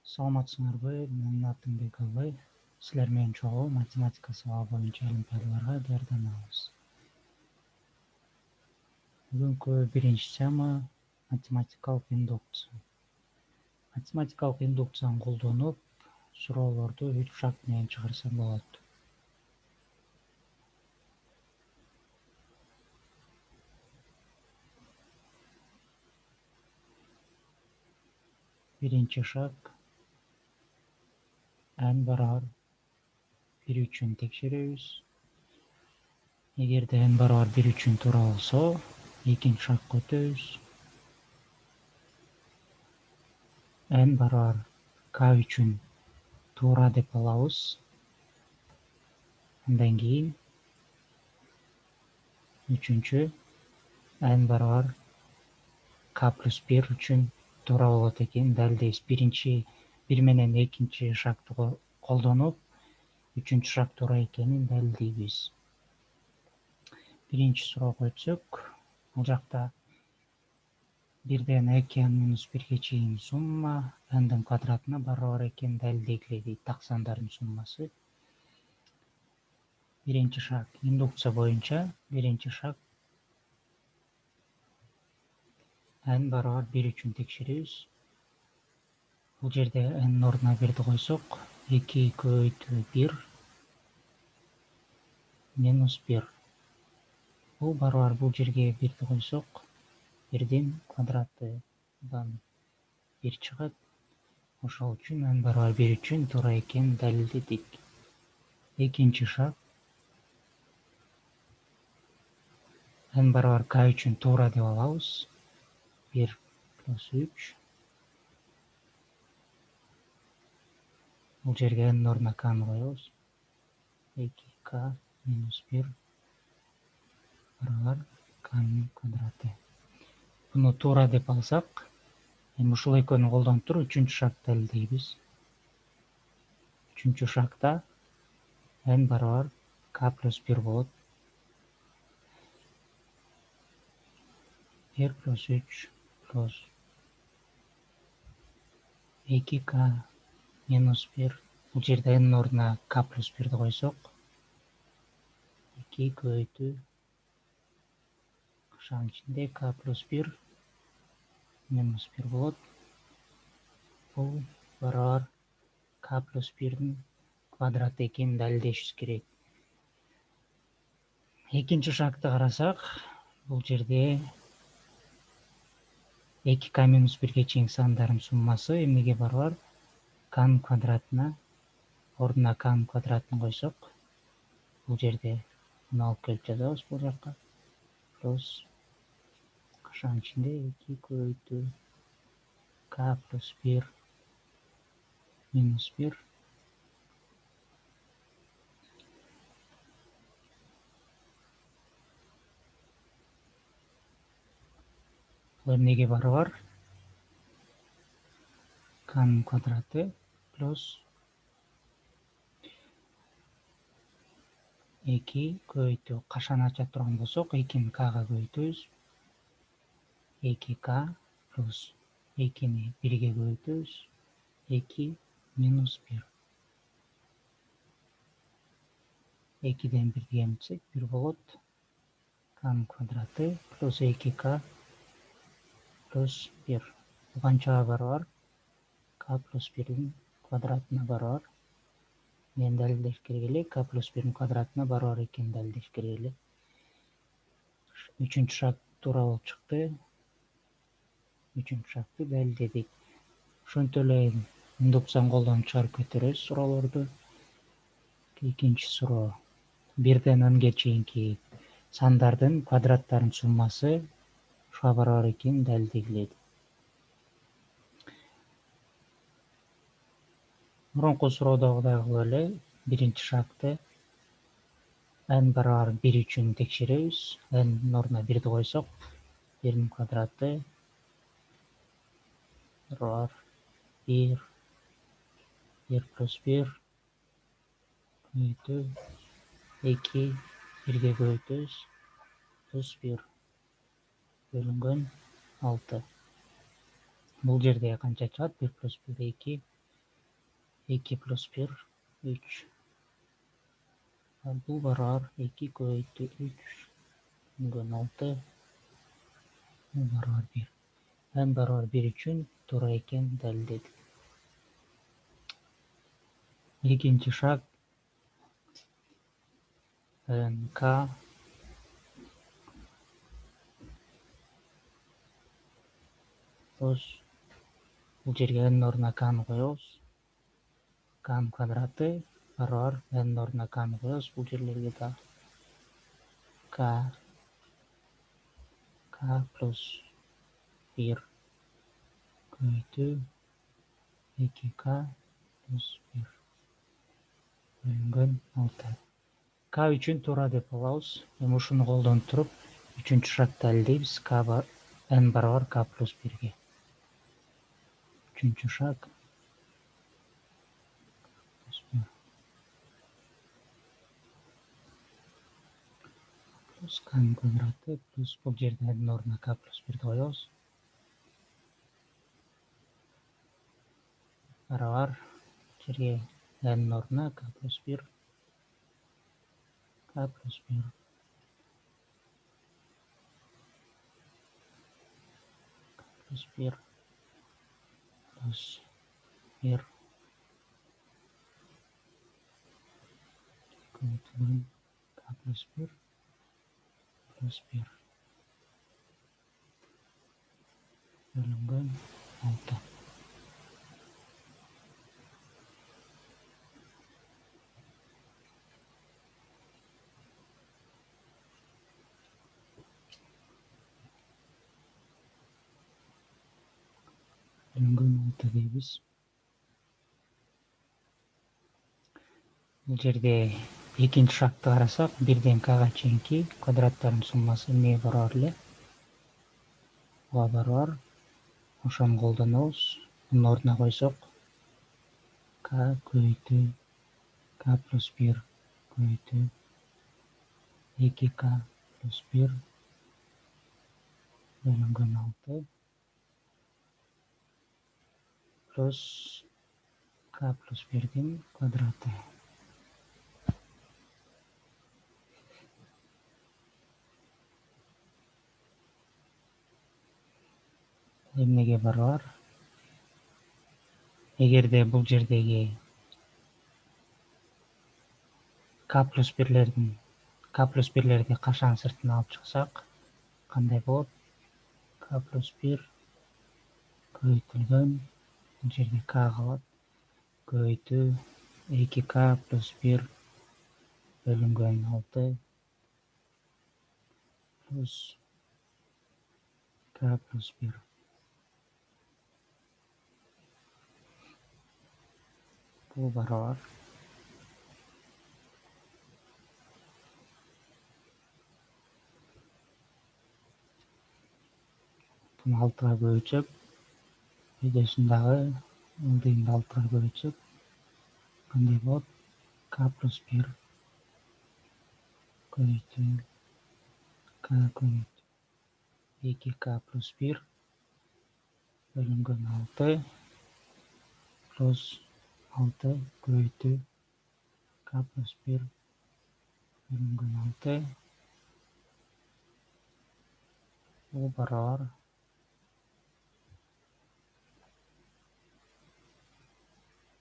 Саламатсыңарбы? Менин атым Бекалбай. Силер менен чогуу математика сабагы боюнча олимпиадаларга даярданабыз. Бүгүнкү биринчи тема математикалык индукция. Математикалык индукцияны колдонуп, суроолорду 3 шарт менен чыгарса болот. Биринчи шарт n барабар 1 үчүн текшеребиз. Эгерде n барабар 1 үчүн туура болсо, экинчи шартка өтөбүз. N барабар k үчүн туура деп алабыз. Андан кийин үчүнчү n барабар k плюс 1 үчүн туура болот экенин далилдейбиз. Бир менен экинчи шартты колдонуп, үчүнчү шарт туура экенин далилдейбиз. Биринчи суроого өтсөк, бул жакта 1-ден 2n минус 1ге чейин сумма n'дин квадратына барабар экенин далилдегиле дейт, так сандардын суммасы. Биринчи шарт индукция боюнча, биринчи шарт n барабар 1 үчүн текшеребиз. Бул жерде n ордуна 1ди койсок, 2 көбөйтүү 1 минус 1. Бул барабар бул жерге 1ди койсок, 1дин квадратынан 1 чыгат. Ошол үчүн n барабар 1 үчүн туура экенин далилдедик. Экинчи шарт n барабар k үчүн туура деп алабыз. 1 плюс 3. Бул жерге n ордуна k'ны коебуз. 2k минус 1 барабар k'нын квадраты. Буну туура деп алсак, эми ушул экөөнү колдонуп туруп үчүнчү шартты далилдейбиз. Үчүнчү шартта n барабар k плюс 1 болот. 1 плюс 3 плюс 2k минус 1. Бул жерде n ордуна k плюс 1ди койсок, 2 көбөйтүү кашанын ичинде k плюс 1 минус 1 болот. Бул барабар k плюс 1дин квадраты экенин далилдешибиз керек. Экинчи шартты карасак, бул жерде 2k минус 1ге чейинки сандардын суммасы эмнеге барабар? K'нын квадратына, ордуна k'нын квадратын койсок, бул жерде муну алып келип жазабыз бул жакка. Плюс кашанын ичинде 2 көбөйтүү k плюс 1 минус 1. Бул эмнеге барабар? K'нын квадраты плюс 2 көбөйтүү кашаны ача турган болсок, 2-ни k'га көбөйтөбүз. 2k плюс 2-ни 1ге көбөйтөбүз. 2 минус 1. 2ден 1ди кемитсек 1 болот. K'нын квадраты плюс 2k плюс 1. Бул канчага барабар? K плюс 1дин квадратына барабар. Мен далилдеш керек эле, k плюс 1дин квадратына барабар экенин далилдеш керек эле. Үчүнчү шарт туура болуп чыкты. Үчүнчү шартты далилдедик. Ошентип эле индукцияны колдонуп чыгарып кетиребиз суроолорду. Экинчи суроо. 1ден n'ге чейинки сандардын квадраттарынын суммасы ушуга барабар экенин далилдегиле. Мурунку суроодогудай кылып эле биринчи шартты n барабар 1 үчүн текшеребиз. N'нин ордуна 1ди койсок, 1дин квадраты барабар 1 плюс 1 көбөйтүү 2 1ге көбөйтөбүз плюс 1 бөлүнгөн 6. Бул жерде канча чыгат? 1 плюс 1 2. 2 плюс 1 3. Бул барабар 2 көбөйтүү 3 бөлүнгөн 6. Бул барабар 1. N барабар 1 үчүн туура экенин далилдедик. Экинчи шаг NK плюс бул жерге n ордуна k'ны коебуз. K квадраты барабар n ордуна k'ны коебуз. Бул жерлерге да k плюс 1 көбөйтүү 2k плюс 1 бөлүнгөн 6. K үчүн туура деп алабыз. Эми ушуну колдонуп туруп, үчүнчү шагты далилдейбиз. N барабар k плюс 1ге. Үчүнчү шаг плюс k квадраты плюс бул жерде n ордуна k плюс 1 коебуз. Барабар жерге n ордуна k плюс 1 k плюс 1 плюс 1 плюс 1 көбөйтүлгөн k плюс 1 плюс 1 бөлүнгөн 6. Бөлүнгөн 6 дейбиз. Бул жерде экинчи шагты карасак, 1ден k'га чейинки квадраттардын суммасы эмнеге барабар эле? Буга барабар. Ошону колдонобуз. Мунун ордуна койсок, k көбөйтүү k плюс 1 көбөйтүү 2k плюс 1 бөлүнгөн 6 плюс k плюс 1дин квадраты. Эмнеге барабар? Эгерде бул жердеги k плюс 1лерди кашанын сыртына алып чыксак, кандай болот? K плюс 1 көбөйтүлгөн, бул жерде k калат, көбөйтүү 2k плюс 1 бөлүнгөн 6 плюс k плюс 1. Бул барабар буну 6га көбөйтсөк, өйдөсүн дагы ылдыйында 6га көбөйтсөк, кандай болот? K плюс 1 көбөйтүү k көбөйтүү 2k плюс 1 бөлүнгөн 6 плюс 6 көбөйтүү k плюс 1 бөлүнгөн 6. Бул барабар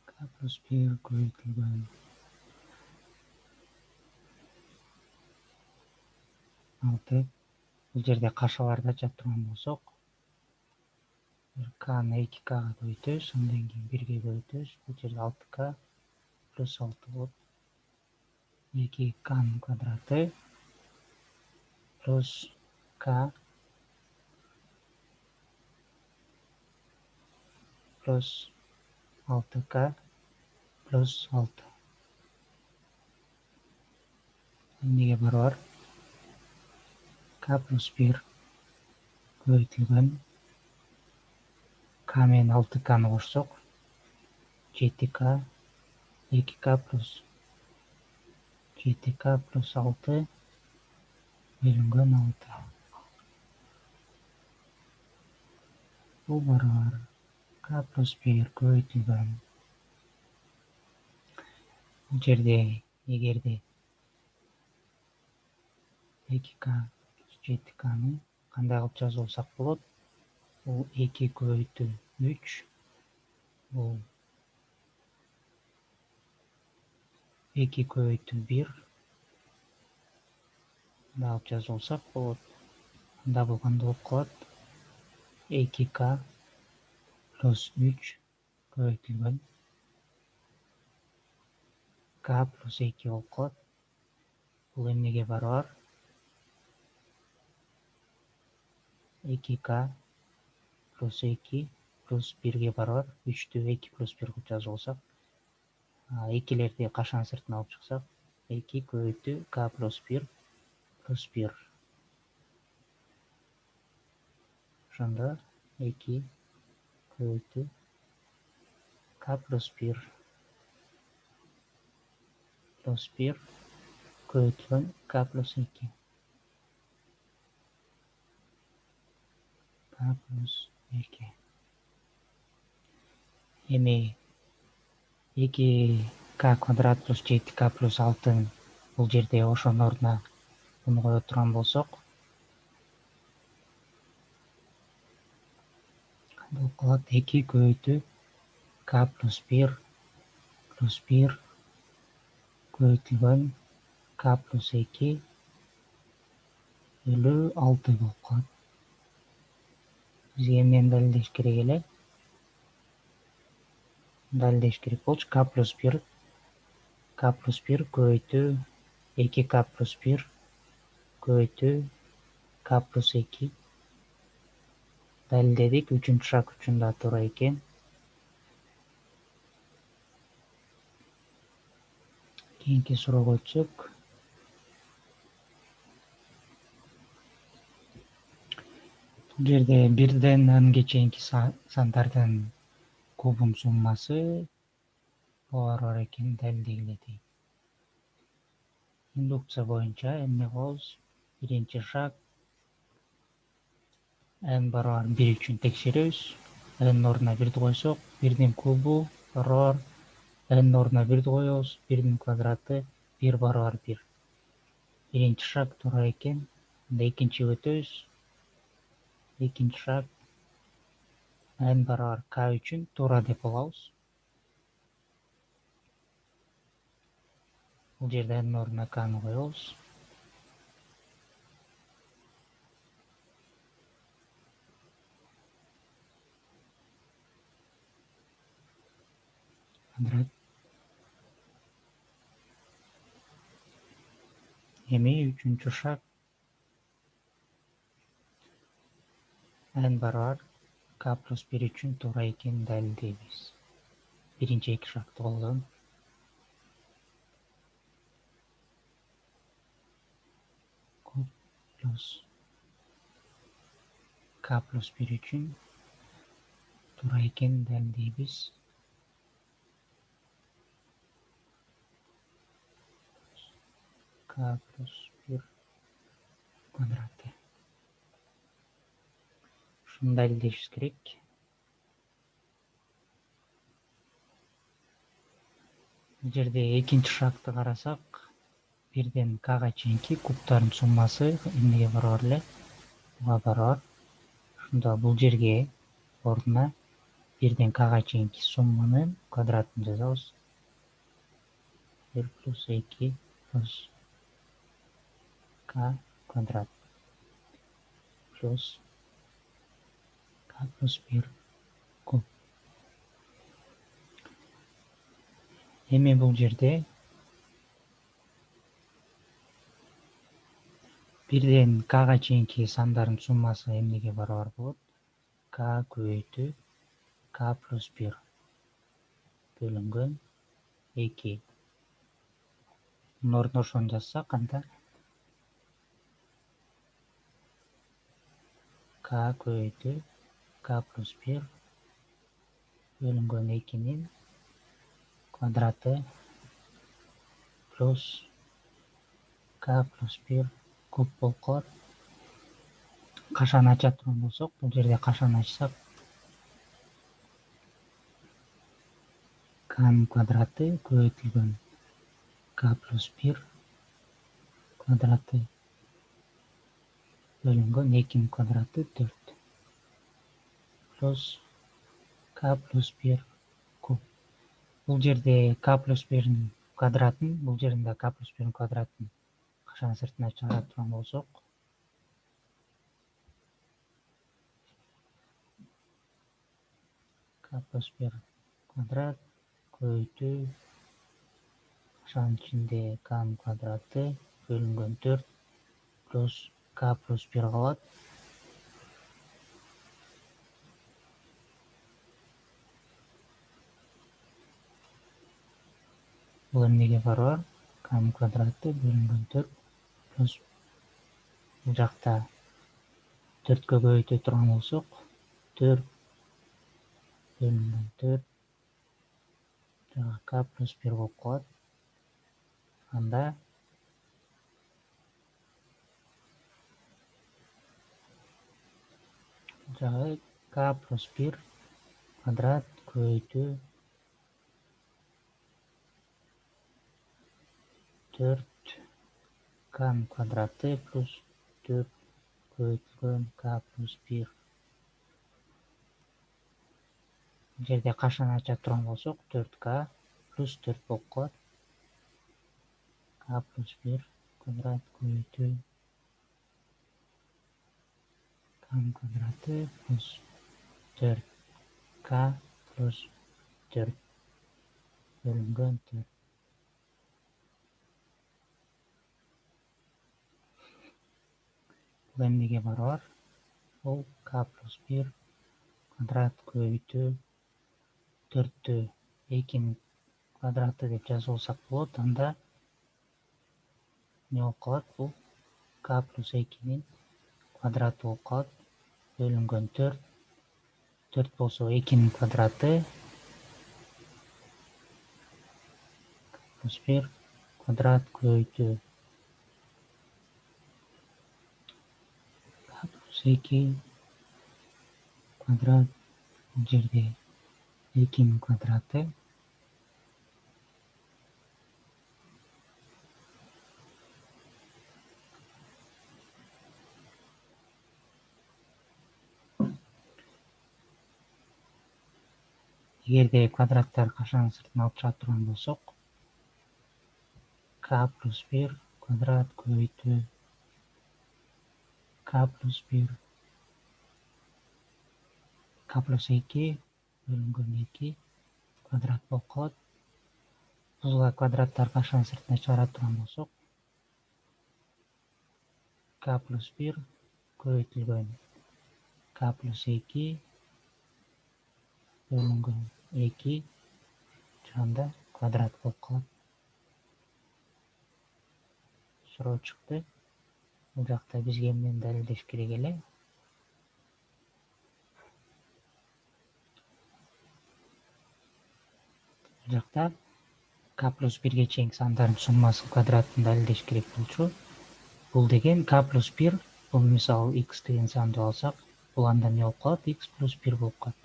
k плюс 1 көбөйтүлгөн 6. Бул жерде кашаларды ача турган болсок, k'ны 2k'га көбөйтөбүз, андан кийин 1ге көбөйтөбүз. Бул жерде 6k плюс 6 болот. 2k'нын квадраты плюс k плюс 6k плюс 6. Эмнеге барабар? K плюс 1 көбөйтүлгөн k менен 6k'ны кошсок, 7k 2k плюс 7k плюс 6 бөлүнгөн 6. Бул барабар k плюс 1 көбөйтүлгөн Бул жерде эгерде 2k плюс 7k'ны кандай кылып жазуулсак болот? Бул 2 көбөйтүү 3, бул 2 көбөйтүү 1 мындай кылып жазуулсак болот. Анда бул кандай болуп калат? 2k плюс 3 көбөйтүлгөн k плюс 2 болуп калат. Бул эмнеге барабар? 2k плюс 2 плюс 1ге барабар. 3'тү 2 плюс 1 кылып жазуулсак, экилерди кашанын сыртына алып чыксак, 2 көбөйтүү k плюс 1 плюс 1. Ошондо 2 көбөйтүү k плюс 1 плюс 1 көбөйтүлгөн k плюс 2. K плюс 2. Эми 2k квадрат плюс 7k плюс 6 бул жерде ошонун ордуна буну кое турган болсок, кандай болуп калат? 2 көбөйтүү k плюс 1 плюс 1 көбөйтүлгөн k плюс 2 бөлүү 6 болуп калат. Бизге эмнени далилдеш керек эле? Далилдеш керек болчу k плюс 1 көбөйтүү 2k плюс 1 көбөйтүү k плюс 2. Далилдедик. 3-ші шаг үчүн да туура экен. Кийинки суроого өтсөк. Бул жерде 1-ден n-ге чейинки сандардын кубунун суммасы бар экенин далилдегиле дейт. Индукция боюнча эмне кылабыз? Биринчи шаг n барабар 1 үчүн текшеребиз. N ордуна 1-ди койсок, 1-дин кубу барабар n ордуна 1-ди коебуз, 1-дин квадраты 1 барабар 1. Биринчи шаг туура экен. Анда экинчиге өтөбүз. Экинчи шаг n барабар k үчүн туура деп алабыз. Бул жерде n ордуна k'ны коебуз. Эми үчүнчү шаг n барабар k плюс 1 үчүн туура экенин далилдейбиз. Биринчи эки шагты колдонуп. Плюс k плюс 1 үчүн туура экенин далилдейбиз. K плюс 1 квадраты. Ушуну далилдешибиз керек. Бул жерде экинчи шагты карасак, 1-ден k'га чейинки кубтардын суммасы эмнеге барабар эле? Буга барабар. Ошондо бул жерге ордуна 1-ден k'га чейинки сумманын квадратын жазабыз. 1 плюс 2 плюс k квадрат плюс k плюс 1 куб. Эми бул жерде 1-ден k'га чейинки сандардын суммасы эмнеге барабар болот? K көбөйтүү k плюс 1 бөлүнгөн 2. Мунун ордуна ошону жазсак, анда k көбөйтүү k плюс 1 бөлүнгөн 2-нин квадраты плюс k плюс 1 куб болуп калат. Кашаны ача турган болсок, бул жерде кашаны ачсак, k'нын квадраты көбөйтүлгөн k плюс 1 квадраты бөлүнгөн 2-nin квадраты 4 плюс k плюс 1 куб. Бул жерде k плюс 1'ин квадратын, бул жеринде k плюс 1'ин квадратын кашан сыртына чыгара турган болсок, k плюс 1 квадрат көбөйтүү кашанын ичинде k'нын квадраты бөлүнгөн 4 плюс k плюс 1 калат. Бул эмнеге барабар? K'нын квадраты бөлүнгөн 4 плюс бул жакта 4кө көбөйтө турган болсок, 4 бөлүнгөн 4 жагы k плюс 1 болуп калат. Анда жагы k плюс 1 квадрат көбөйтүү 4 k'нын квадраты плюс 4 көбөйтүлгөн k плюс 1. Бул жерде кашаны ача турган болсок, 4k плюс 4 болуп калат. k плюс 1 квадрат көбөйтүү k'нын квадраты плюс 4k плюс 4 бөлүнгөн 4. Бул эмнеге барабар? Бул k плюс 1 квадрат көбөйтүү 4тү 2'nin квадраты деп жазып алсак болот. Анда эмне болуп калат? Бул k плюс 2'nin квадраты болуп калат. Бөлүнгөн 4. 4 болсо 2'nin квадраты плюс 1 квадрат көбөйтүү k плюс 2 квадрат. Бул жерде 2'nin квадраты эгерде квадраттар кашанын сыртына алып чыга турган болсок, k плюс 1 квадрат көбөйтүү k плюс 1 k плюс 2 бөлүнгөн 2 квадрат болуп калат. Бузга квадраттар кашанын сыртына чыгара турган болсок, k плюс 1 көбөйтүлгөн k плюс 2 бөлүнгөн 2 жагында квадрат болуп калат. Суроо чыкты. Бул жакта бизге эмнени далилдеш керек эле? Бул жакта k плюс 1ге чейинки сандардын суммасы квадратын далилдеш керек болчу. Бул деген k плюс 1, бул мисалы x деген санды алсак, бул анда эмне болуп калат? x плюс 1 болуп калат.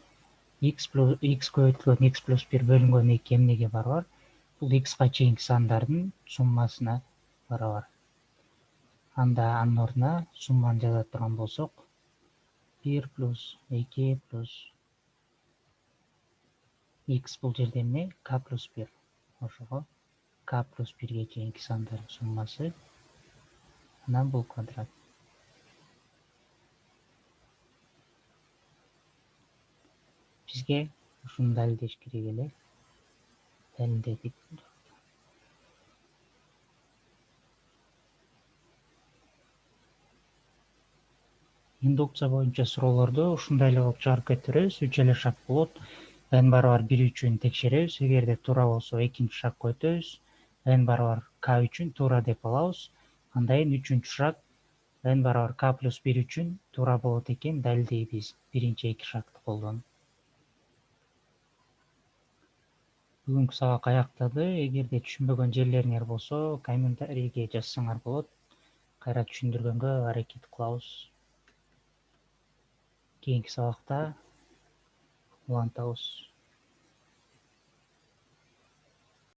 x көбөйтүлгөн x плюс 1 бөлүнгөн 2 эмнеге барабар? Бул x-ка чейинки сандардын суммасына барабар. Анда анын ордуна сумманы жаза турган болсок, 1 плюс 2 плюс x бул жерде эмне? k плюс 1. Ошого k плюс 1ге чейинки сандардын суммасы, анан бул квадрат. Бизге ушуну далилдеш керек эле. Далилдедик. Индукция боюнча суроолорду ушундай эле кылып чыгарып кетиребиз. 3 эле шаг болот. n барабар 1 үчүн текшеребиз. Эгерде туура болсо экинчи шагга өтөбүз. n барабар k үчүн туура деп алабыз. Андан кийин үчүнчү шаг n барабар k плюс 1 үчүн туура болот экенин далилдейбиз. Биринчи эки шагты колдонуп. Бүгүнкү сабак аяктады. Эгерде түшүнбөгөн жерлериңер болсо, комментарийге жазсаңар болот. Кайра түшүндүргөнгө аракет кылабыз. Кийинки сабакта улантабыз.